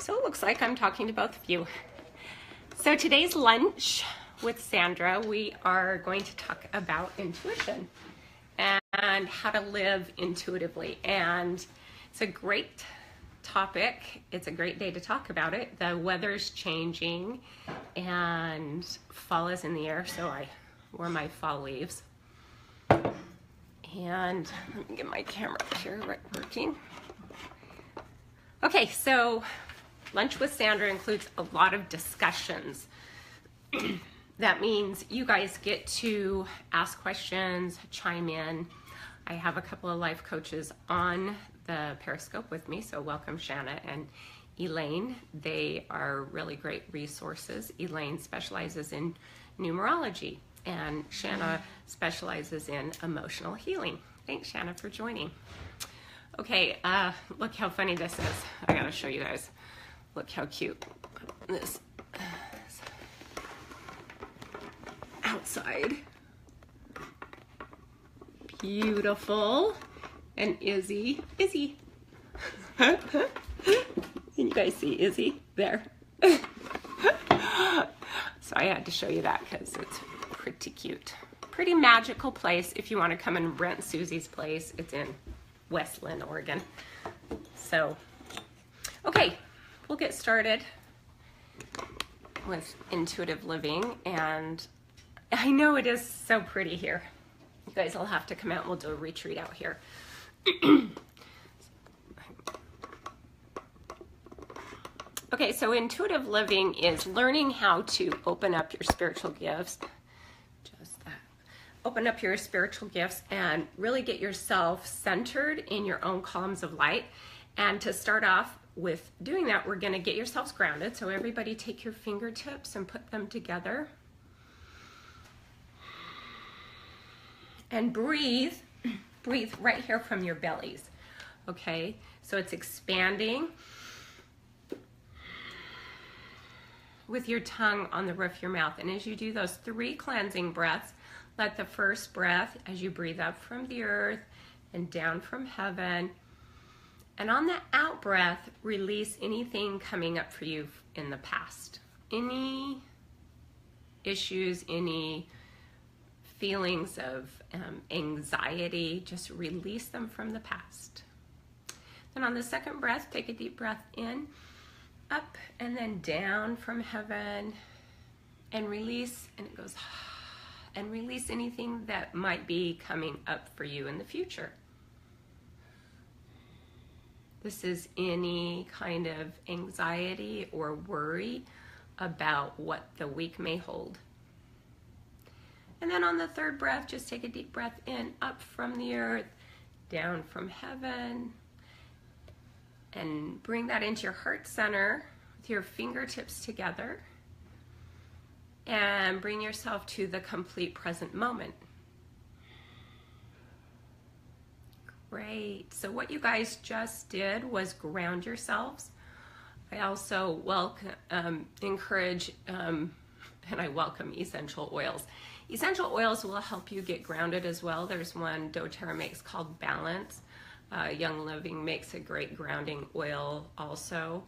So it looks like I'm talking to both of you. So today's lunch with Sandra, we are going to talk about intuition and how to live intuitively. And it's a great topic. It's a great day to talk about it. The weather's changing and fall is in the air, so I wore my fall leaves. And let me get my camera here working. Okay, so lunch with Sandra includes a lot of discussions. That means you guys get to ask questions, chime in. I have a couple of life coaches on the Periscope with me, so welcome Shanna and Elaine. They are really great resources. Elaine specializes in numerology and Shanna specializes in emotional healing. Thanks Shanna for joining. Okay, look how funny this is. I gotta show you guys. Look how cute this is outside. Beautiful. And Izzy. Can you guys see Izzy there? So I had to show you that because it's pretty cute. Pretty magical place if you want to come and rent Susie's place. It's in Westland, Oregon. So, okay, we'll get started with intuitive living. And I know it is so pretty here. You guys will have to come out and we'll do a retreat out here. Okay, so intuitive living is learning how to open up your spiritual gifts. Open up your spiritual gifts and really get yourself centered in your own columns of light. And to start off with doing that, we're going to get yourselves grounded. So everybody take your fingertips and put them together. And breathe right here from your bellies. Okay, so it's expanding with your tongue on the roof of your mouth. And as you do those 3 cleansing breaths, let the first breath, as you breathe up from the earth and down from heaven, and on the out breath, release anything coming up for you in the past. Any issues, any feelings of anxiety, just release them from the past. Then on the second breath, take a deep breath in, up and then down from heaven, and release, and it goes, and release anything that might be coming up for you in the future. This is any kind of anxiety or worry about what the week may hold. And then on the third breath, just take a deep breath in, up from the earth, down from heaven, and bring that into your heart center with your fingertips together. And bring yourself to the complete present moment. Great. So what you guys just did was ground yourselves. I also encourage and I welcome essential oils. Essential oils will help you get grounded as well. There's one doTERRA makes called Balance. Young Living makes a great grounding oil also.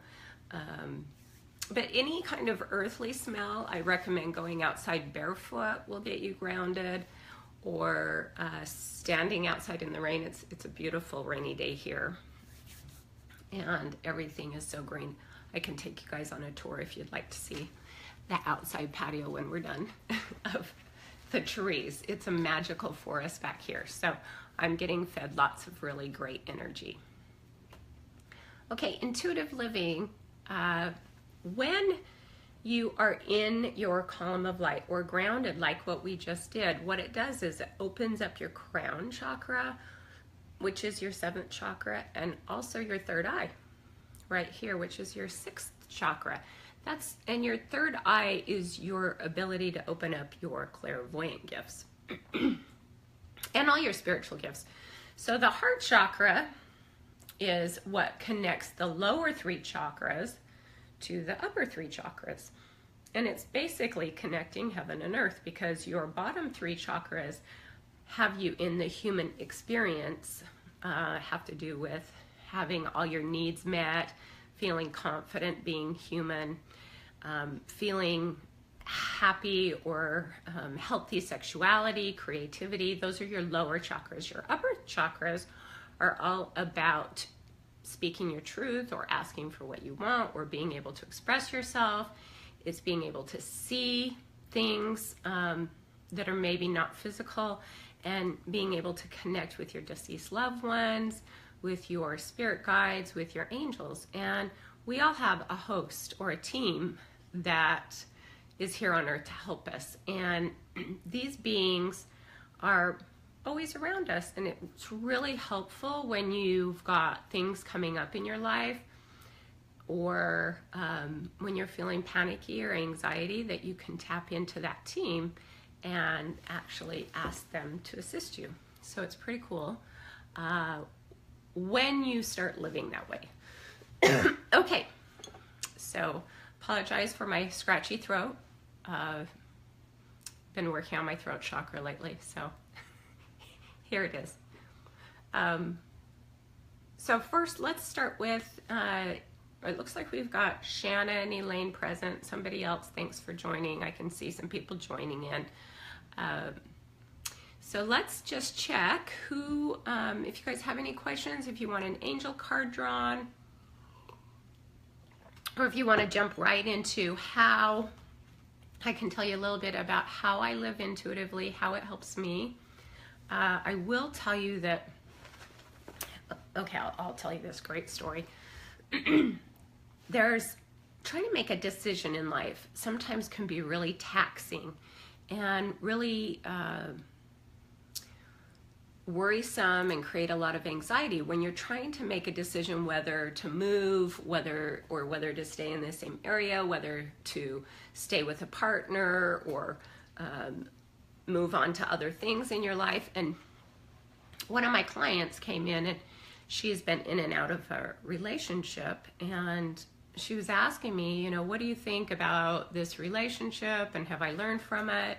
But any kind of earthly smell, I recommend going outside barefoot will get you grounded, or standing outside in the rain. It's a beautiful rainy day here, and everything is so green. I can take you guys on a tour if you'd like to see the outside patio when we're done of the trees. It's a magical forest back here, so I'm getting fed lots of really great energy. Okay, intuitive living. When you are in your column of light or grounded like what we just did, what it does is it opens up your crown chakra, which is your 7th chakra, and also your third eye right here, which is your 6th chakra. And your third eye is your ability to open up your clairvoyant gifts and all your spiritual gifts. So the heart chakra is what connects the lower 3 chakras to the upper 3 chakras. And it's basically connecting heaven and earth, because your bottom 3 chakras have you in the human experience, have to do with having all your needs met, feeling confident being human, feeling happy or healthy sexuality, creativity. Those are your lower chakras. Your upper chakras are all about speaking your truth or asking for what you want or being able to express yourself. It's being able to see things that are maybe not physical, and being able to connect with your deceased loved ones, with your spirit guides, with your angels. And we all have a host or a team that is here on earth to help us. And these beings are always around us. And it's really helpful when you've got things coming up in your life, or when you're feeling panicky or anxiety, that you can tap into that team and actually ask them to assist you. So it's pretty cool when you start living that way. Okay, so apologize for my scratchy throat. Been working on my throat chakra lately, so here it is. So first, let's start with, it looks like we've got Shanna and Elaine present. Somebody else, thanks for joining. I can see some people joining in. So let's just check who, if you guys have any questions, if you want an angel card drawn, or if you want to jump right into how I can tell you a little bit about how I live intuitively, how it helps me. I will tell you that, okay, I'll tell you this great story. There's trying to make a decision in life sometimes can be really taxing and really worrisome and create a lot of anxiety when you're trying to make a decision whether to move, whether to stay in the same area, whether to stay with a partner, or move on to other things in your life. And one of my clients came in, and she's been in and out of a relationship, and she was asking me, you know, what do you think about this relationship, and have I learned from it?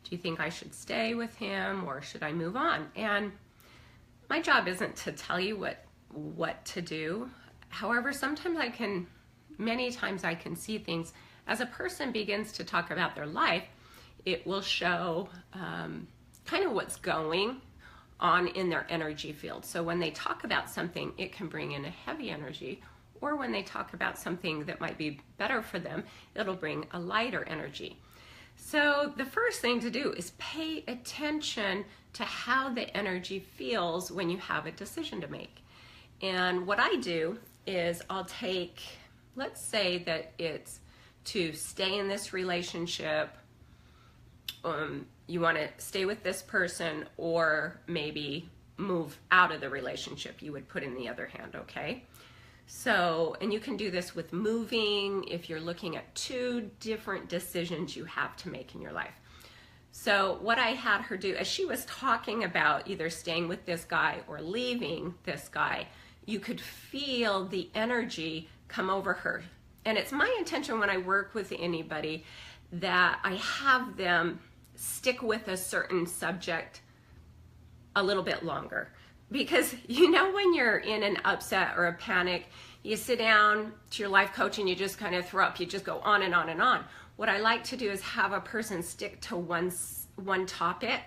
Do you think I should stay with him, or should I move on? And my job isn't to tell you what to do. However, many times I can see things. As a person begins to talk about their life, it will show kind of what's going on in their energy field. So when they talk about something, it can bring in a heavy energy, or when they talk about something that might be better for them, it'll bring a lighter energy. So the first thing to do is pay attention to how the energy feels when you have a decision to make. And what I do is I'll take, let's say that it's to stay in this relationship, you want to stay with this person, or maybe move out of the relationship, you would put in the other hand, okay? So, and you can do this with moving if you're looking at two different decisions you have to make in your life. So what I had her do, as she was talking about either staying with this guy or leaving this guy, you could feel the energy come over her. And it's my intention when I work with anybody that I have them stick with a certain subject a little bit longer. Because you know when you're in an upset or a panic, you sit down to your life coach and you just kind of throw up, you just go on and on and on. What I like to do is have a person stick to one topic,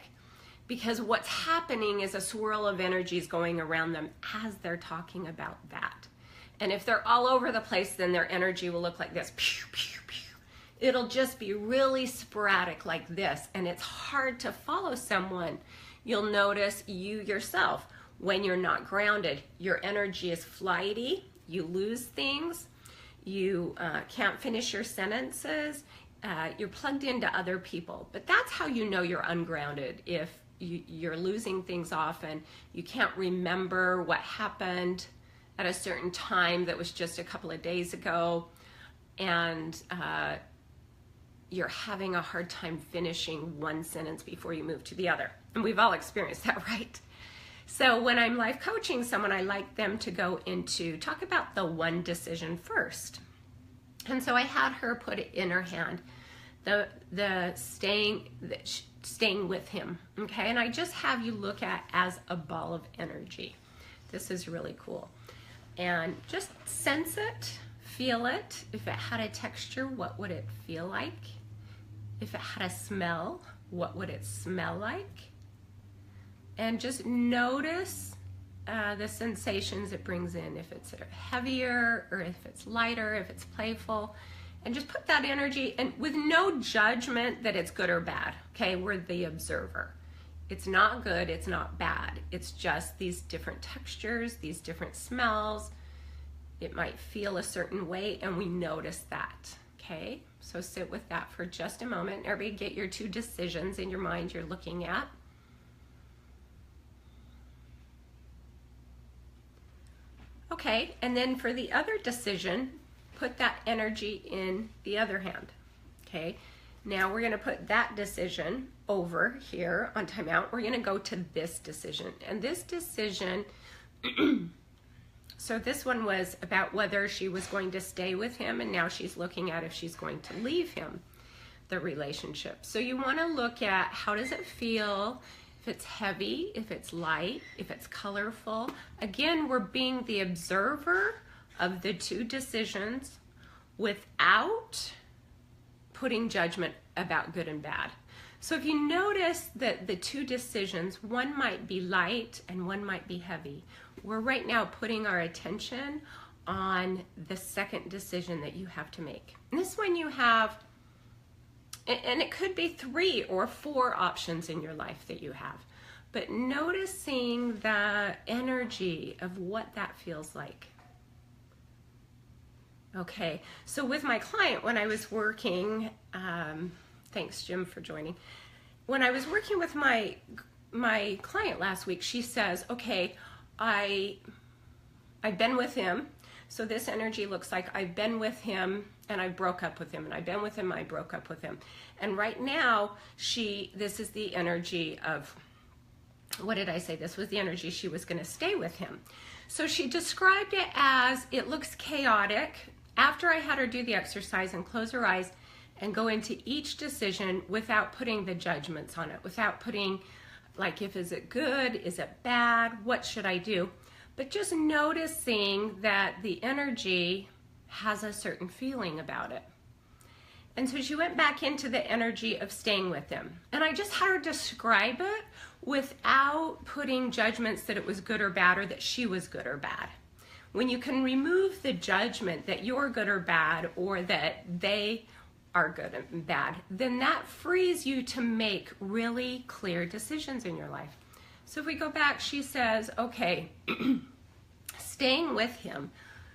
because what's happening is a swirl of energies going around them as they're talking about that. And if they're all over the place, then their energy will look like this. Pew, pew, pew. It'll just be really sporadic like this, and it's hard to follow someone. You'll notice you yourself, when you're not grounded, your energy is flighty, you lose things, you can't finish your sentences, you're plugged into other people. But that's how you know you're ungrounded, if you're losing things often, you can't remember what happened at a certain time that was just a couple of days ago, and you're having a hard time finishing one sentence before you move to the other. And we've all experienced that, right? So when I'm life coaching someone, I like them to go into, talk about the one decision first. And so I had her put it in her hand, the staying with him, okay? And I just have you look at as a ball of energy. This is really cool. And just sense it, feel it, if it had a texture, what would it feel like? If it had a smell, what would it smell like? And just notice the sensations it brings in, if it's heavier or if it's lighter, if it's playful. And just put that energy, and with no judgment that it's good or bad, okay? We're the observer. It's not good, it's not bad. It's just these different textures, these different smells. It might feel a certain way, and we notice that, okay? So sit with that for just a moment. Everybody get your 2 decisions in your mind you're looking at. Okay, and then for the other decision, put that energy in the other hand, okay? Now we're gonna put that decision over here on timeout. We're gonna go to this decision. And this decision, so this one was about whether she was going to stay with him, and now she's looking at if she's going to leave him, the relationship. So you wanna look at how does it feel, if it's heavy, if it's light, if it's colorful. Again, we're being the observer of the 2 decisions without putting judgment about good and bad. So if you notice that the 2 decisions, one might be light and one might be heavy, we're right now putting our attention on the second decision that you have to make. And this one you have, and it could be 3 or 4 options in your life that you have, but noticing the energy of what that feels like. Okay, so with my client, when I was working, thanks Jim for joining. When I was working with my client last week, she says, okay, I've been with him. So this energy looks like I've been with him and I broke up with him, and I've been with him, I broke up with him. And right now, this is the energy of, what did I say? This was the energy she was gonna stay with him. So she described it as, it looks chaotic. After I had her do the exercise and close her eyes and go into each decision without putting the judgments on it, without putting, like, is it good, is it bad, what should I do? But just noticing that the energy has a certain feeling about it. And so she went back into the energy of staying with him. And I just had her describe it without putting judgments that it was good or bad, or that she was good or bad. When you can remove the judgment that you're good or bad, or that they are good and bad, then that frees you to make really clear decisions in your life. So if we go back, she says, okay, staying with him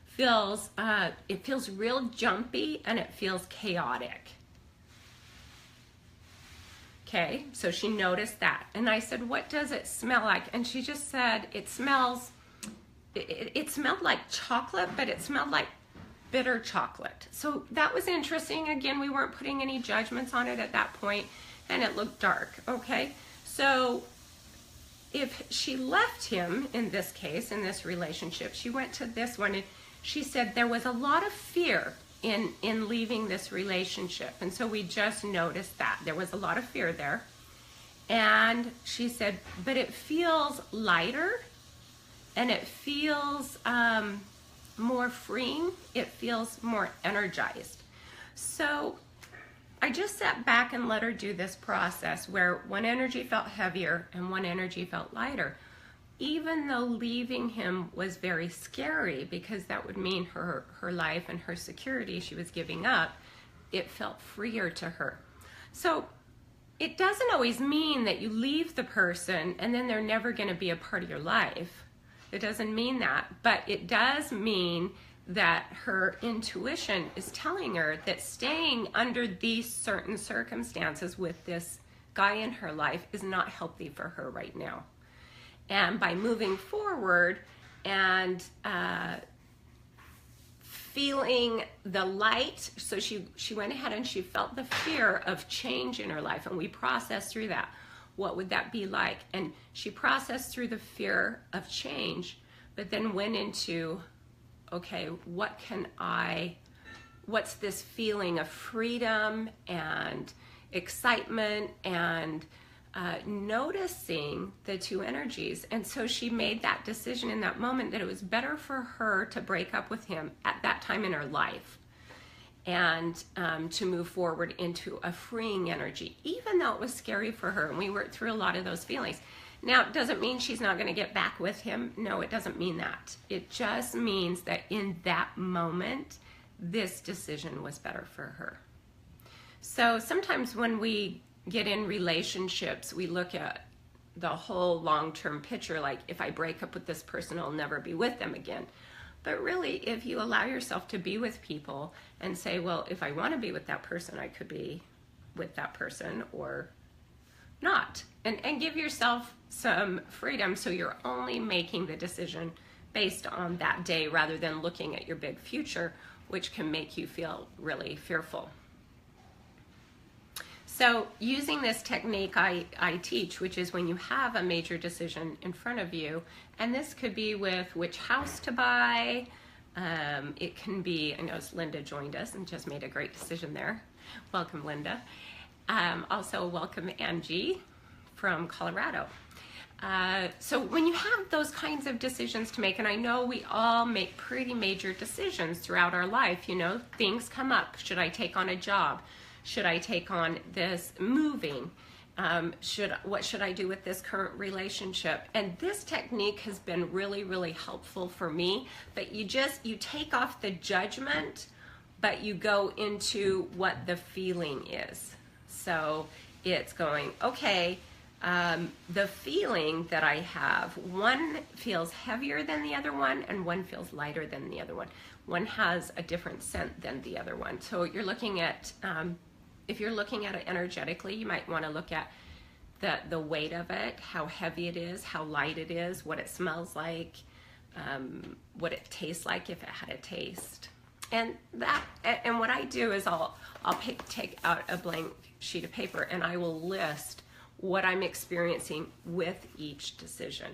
feels, it feels real jumpy and it feels chaotic. Okay, so she noticed that. And I said, what does it smell like? And she just said, it smelled like chocolate, but it smelled like bitter chocolate. So that was interesting. Again, we weren't putting any judgments on it at that point, and it looked dark, okay? So if she left him, in this case, in this relationship, she went to this one, and she said there was a lot of fear in leaving this relationship. And so we just noticed that. There was a lot of fear there. And she said, but it feels lighter, and it feels more freeing. It feels more energized. So I just sat back and let her do this process where one energy felt heavier and one energy felt lighter. Even though leaving him was very scary, because that would mean her life and her security she was giving up, it felt freer to her. So it doesn't always mean that you leave the person and then they're never going to be a part of your life. It doesn't mean that, but it does mean that her intuition is telling her that staying under these certain circumstances with this guy in her life is not healthy for her right now. And by moving forward and feeling the light, so she went ahead and she felt the fear of change in her life, and we processed through that. What would that be like? And she processed through the fear of change, but then went into, okay, what's this feeling of freedom and excitement and noticing the two energies. And so she made that decision in that moment that it was better for her to break up with him at that time in her life and to move forward into a freeing energy, even though it was scary for her. And we worked through a lot of those feelings. Now, it doesn't mean she's not going to get back with him. No, it doesn't mean that. It just means that in that moment, this decision was better for her. So sometimes when we get in relationships, we look at the whole long-term picture, like if I break up with this person, I'll never be with them again. But really, if you allow yourself to be with people and say, well, if I want to be with that person, I could be with that person or not. And give yourself some freedom so you're only making the decision based on that day rather than looking at your big future, which can make you feel really fearful. So using this technique I teach, which is when you have a major decision in front of you, and this could be with which house to buy, it can be, I know Linda joined us and just made a great decision there. Welcome, Linda. Also welcome Angie from Colorado. So when you have those kinds of decisions to make, and I know we all make pretty major decisions throughout our life, you know, things come up. Should I take on a job? Should I take on this moving? What should I do with this current relationship? And this technique has been really, really helpful for me. But you take off the judgment, but you go into what the feeling is. So it's going, okay, the feeling that I have, one feels heavier than the other one, and one feels lighter than the other one. One has a different scent than the other one. So you're looking at, if you're looking at it energetically, you might want to look at the weight of it, how heavy it is, how light it is, what it smells like, what it tastes like if it had a taste. And what I do is I'll take out a blank sheet of paper and I will list what I'm experiencing with each decision.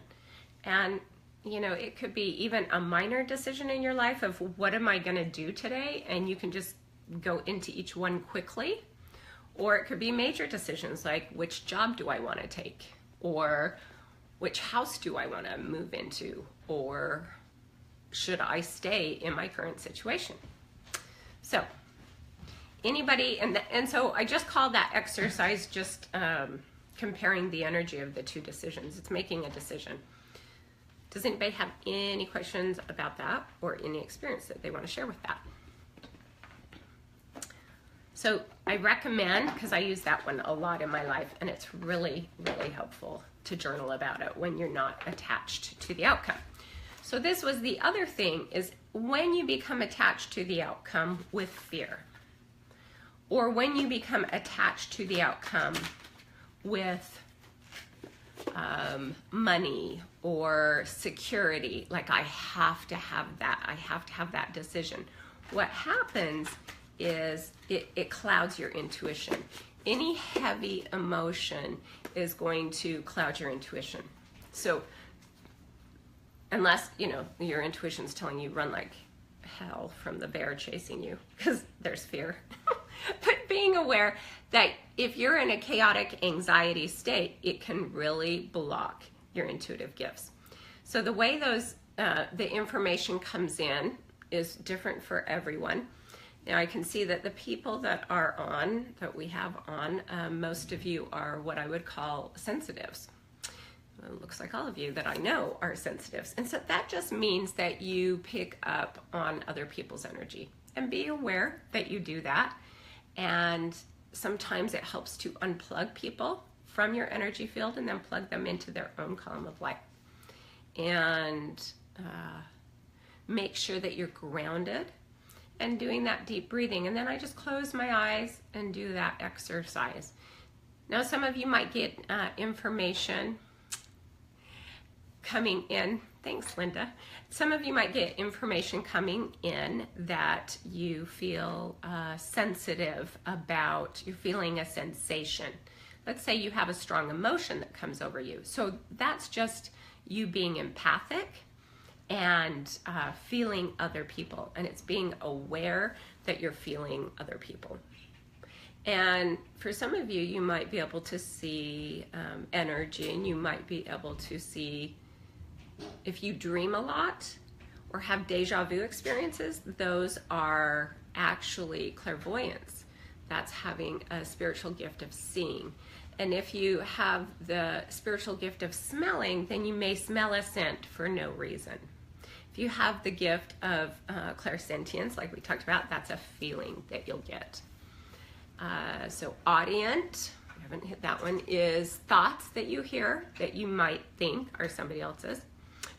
And you know, it could be even a minor decision in your life of what am I going to do today, and you can just go into each one quickly. Or it could be major decisions like which job do I want to take, or which house do I want to move into, or should I stay in my current situation. So anybody, and so I just call that exercise just comparing the energy of the two decisions. It's making a decision. Does anybody have any questions about that or any experience that they want to share with that? So I recommend, because I use that one a lot in my life, and it's really, really helpful to journal about it when you're not attached to the outcome. So this was the other thing, is when you become attached to the outcome with fear, or when you become attached to the outcome with money or security, like I have to have that decision. What happens is it clouds your intuition. Any heavy emotion is going to cloud your intuition. So unless, you know, your intuition's telling you run like hell from the bear chasing you, because there's fear. But being aware that if you're in a chaotic anxiety state, it can really block your intuitive gifts. So the way the information comes in is different for everyone. Now I can see that the people that we have on, most of you are what I would call sensitives. It looks like all of you that I know are sensitives. And so that just means that you pick up on other people's energy. And be aware that you do that. And sometimes it helps to unplug people from your energy field and then plug them into their own column of light. And make sure that you're grounded and doing that deep breathing. And then I just close my eyes and do that exercise. Now some of you might get information coming in. Thanks, Linda. Some of you might get information coming in that you feel sensitive about. You're feeling a sensation. Let's say you have a strong emotion that comes over you. So that's just you being empathic and feeling other people. And it's being aware that you're feeling other people. And for some of you, you might be able to see energy, and you might be able to see if you dream a lot or have deja vu experiences. Those are actually clairvoyance. That's having a spiritual gift of seeing. And if you have the spiritual gift of smelling, then you may smell a scent for no reason. If you have the gift of clairsentience, like we talked about, that's a feeling that you'll get. So audient, we haven't hit that one, is thoughts that you hear that you might think are somebody else's,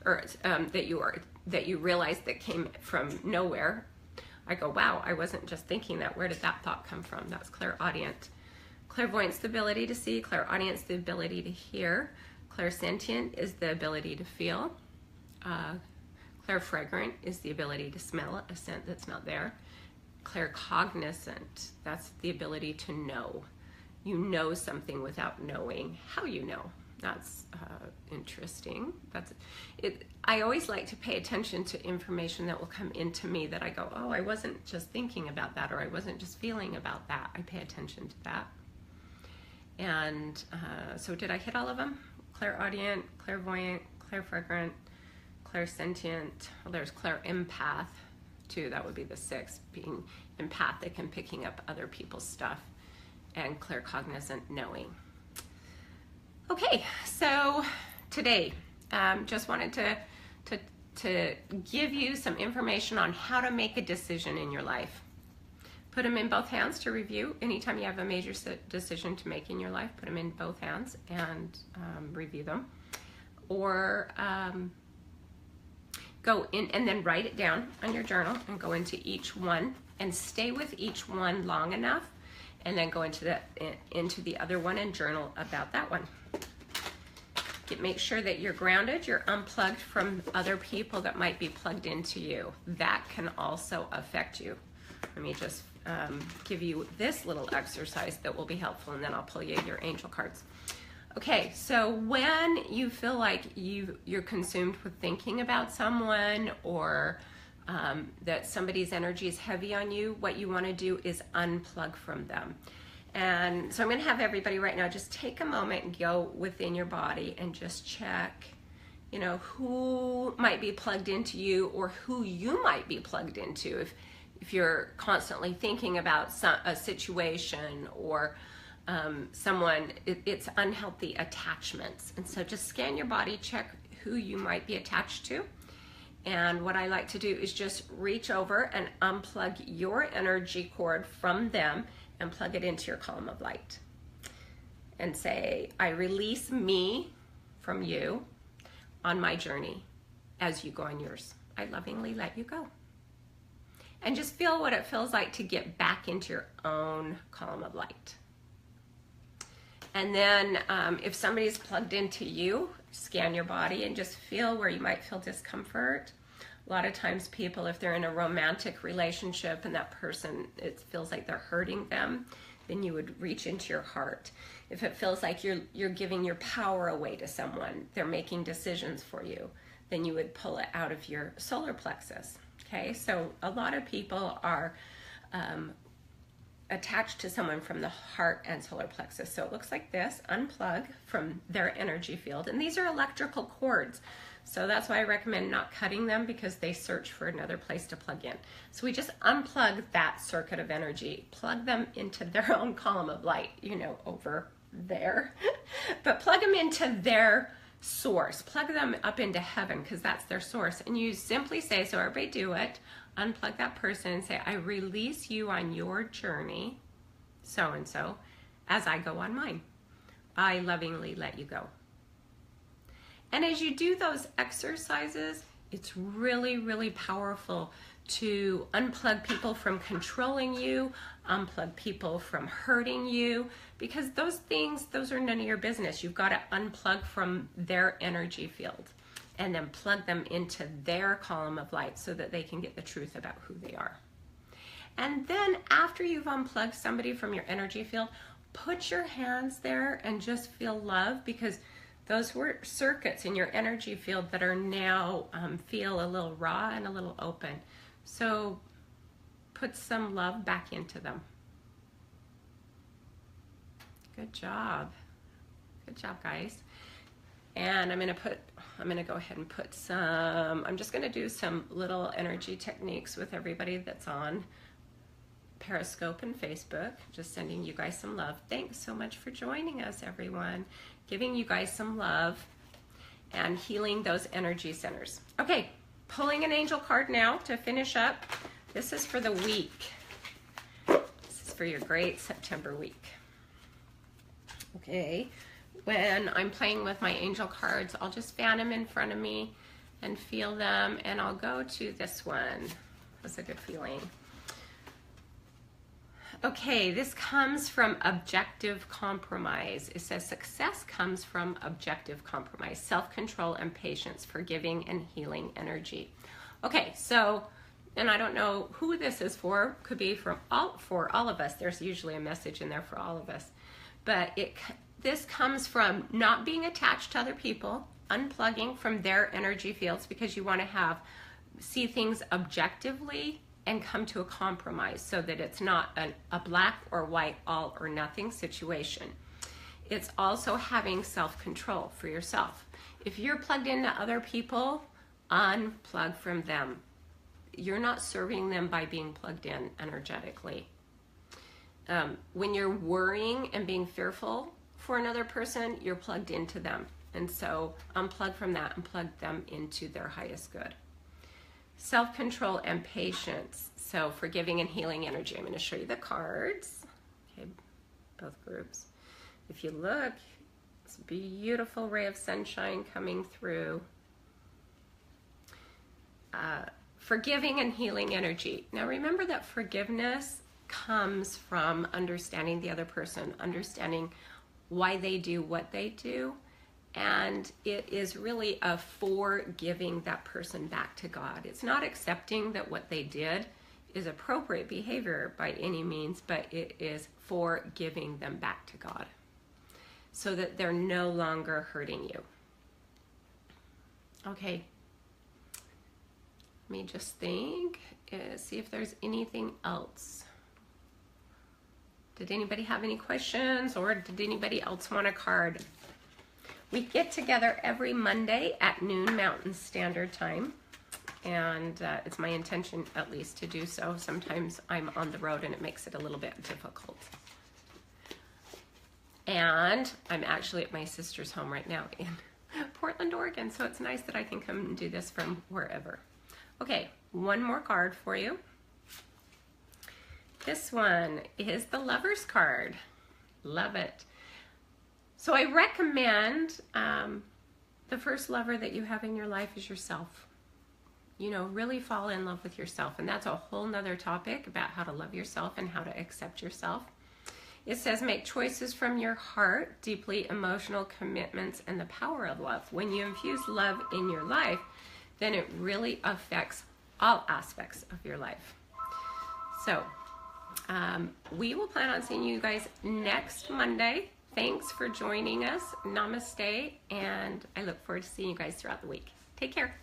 or that you realize that came from nowhere. I go, wow, I wasn't just thinking that. Where did that thought come from? That's clairaudient. Clairvoyance, the ability to see. Clairaudience, the ability to hear. Clairsentient is the ability to feel. Clairfragrant is the ability to smell a scent that's not there. Claircognizant, that's the ability to know. You know something without knowing how you know. That's interesting. That's it. I always like to pay attention to information that will come into me that I go, oh, I wasn't just thinking about that, or I wasn't just feeling about that. I pay attention to that. And so did I hit all of them? Clairaudient, clairvoyant, clairfragrant, clairsentient. Well, there's clairempath too. That would be the sixth, being empathic and picking up other people's stuff, and claircognizant, knowing. Okay, so today, just wanted to give you some information on how to make a decision in your life. Put them in both hands to review. Anytime you have a major decision to make in your life, put them in both hands and review them. Or go in and then write it down on your journal and go into each one and stay with each one long enough, and then go into the other one and journal about that one. Make sure that you're grounded, you're unplugged from other people that might be plugged into you. That can also affect you. Let me just give you this little exercise that will be helpful, and then I'll pull you your angel cards. Okay, so when you feel like you're consumed with thinking about someone, or that somebody's energy is heavy on you, what you want to do is unplug from them. And so I'm going to have everybody right now just take a moment and go within your body and just check, you know, who might be plugged into you, or who you might be plugged into if you're constantly thinking about a situation or someone. It's unhealthy attachments. And so just scan your body, check who you might be attached to. And what I like to do is just reach over and unplug your energy cord from them and plug it into your column of light. And say, I release me from you on my journey as you go on yours. I lovingly let you go. And just feel what it feels like to get back into your own column of light. And then if somebody's plugged into you, scan your body and just feel where you might feel discomfort. A lot of times people, if they're in a romantic relationship and that person, it feels like they're hurting them, then you would reach into your heart. If it feels like you're giving your power away to someone, they're making decisions for you, then you would pull it out of your solar plexus. Okay, so a lot of people are attached to someone from the heart and solar plexus. So it looks like this. Unplug from their energy field. And these are electrical cords. So that's why I recommend not cutting them, because they search for another place to plug in. So we just unplug that circuit of energy, plug them into their own column of light, you know, over there. But plug them into their source. Plug them up into heaven, because that's their source. And you simply say, so everybody do it, unplug that person and say, I release you on your journey, so-and-so, as I go on mine. I lovingly let you go. And as you do those exercises, it's really, really powerful to unplug people from controlling you, unplug people from hurting you, because those things, those are none of your business. You've got to unplug from their energy field and then plug them into their column of light so that they can get the truth about who they are. And then after you've unplugged somebody from your energy field, put your hands there and just feel love, because those were circuits in your energy field that are now feel a little raw and a little open. So put some love back into them. Good job. Good job, guys. And I'm gonna go ahead and put some, I'm just gonna do some little energy techniques with everybody that's on Periscope and Facebook. Just sending you guys some love. Thanks so much for joining us, everyone. Giving you guys some love and healing those energy centers. Okay, pulling an angel card now to finish up. This is for the week. This is for your great September week. Okay, when I'm playing with my angel cards, I'll just fan them in front of me and feel them, and I'll go to this one. That's a good feeling. Okay, this comes from objective compromise. It says success comes from objective compromise, self-control and patience, forgiving and healing energy. Okay, so, and I don't know who this is for. Could be for all of us. There's usually a message in there for all of us. But this comes from not being attached to other people, unplugging from their energy fields, because you want to see things objectively and come to a compromise so that it's not a black or white, all or nothing situation. It's also having self-control for yourself. If you're plugged into other people, unplug from them. You're not serving them by being plugged in energetically. When you're worrying and being fearful for another person, you're plugged into them. And so unplug from that and plug them into their highest good. Self-control and patience. So forgiving and healing energy. I'm going to show you the cards. Okay, both groups. If you look, it's a beautiful ray of sunshine coming through. Forgiving and healing energy. Now remember that forgiveness comes from understanding the other person, understanding why they do what they do. And it is really a forgiving that person back to God. It's not accepting that what they did is appropriate behavior by any means, but it is forgiving them back to God so that they're no longer hurting you. Okay. Let me just think, see if there's anything else. Did anybody have any questions, or did anybody else want a card? We get together every Monday at noon Mountain Standard Time, and it's my intention at least to do so. Sometimes I'm on the road and it makes it a little bit difficult. And I'm actually at my sister's home right now in Portland, Oregon, so it's nice that I can come and do this from wherever. Okay, one more card for you. This one is the Lover's card. Love it. So I recommend the first lover that you have in your life is yourself. You know, really fall in love with yourself. And that's a whole nother topic about how to love yourself and how to accept yourself. It says make choices from your heart, deeply emotional commitments, and the power of love. When you infuse love in your life, then it really affects all aspects of your life. So we will plan on seeing you guys next Monday. Thanks for joining us. Namaste, and I look forward to seeing you guys throughout the week. Take care.